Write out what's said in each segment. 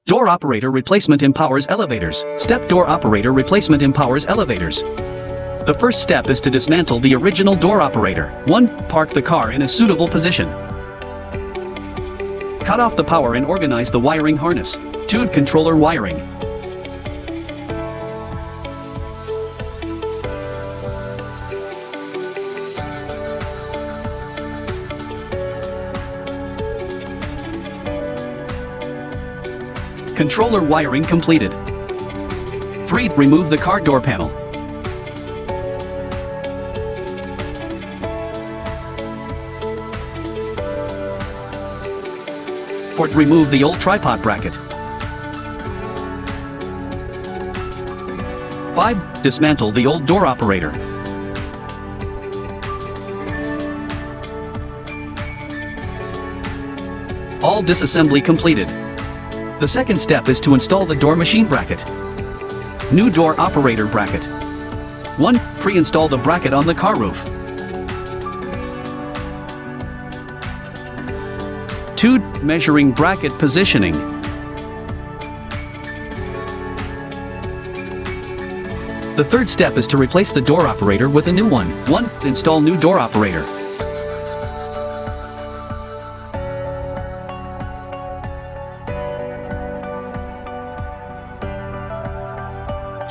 Door operator replacement empowers elevators. Step door operator replacement empowers elevators. The first step is to dismantle the original door operator. 1. Park the car in a suitable position. Cut off the power and organize the wiring harness. 2. Controller wiring. Controller wiring completed. 3. Remove the car door panel. 4. Remove the old tripod bracket. 5. Dismantle the old door operator. All disassembly completed. The second step is to install the door machine bracket. New door operator bracket. 1. Pre-install the bracket on the car roof. 2. Measuring bracket positioning. The third step is to replace the door operator with a new one. 1. Install new door operator.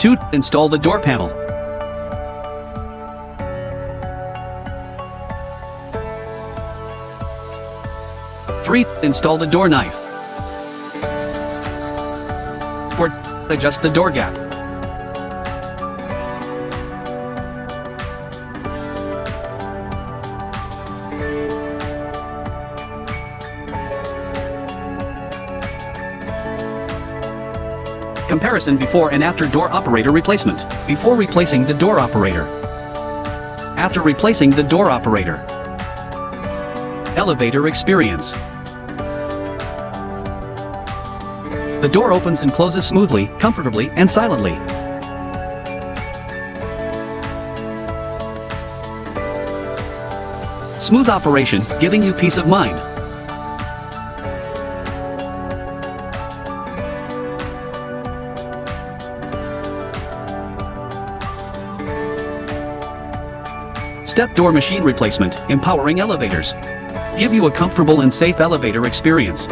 2. Install the door panel. 3. Install the door knife. 4. Adjust the door gap. 5. Comparison before and after door operator replacement. Before replacing the door operator. After replacing the door operator. Elevator experience. The door opens and closes smoothly, comfortably, and silently. Smooth operation, giving you peace of mind. Step door machine replacement, empowering elevators. Give you a comfortable and safe elevator experience.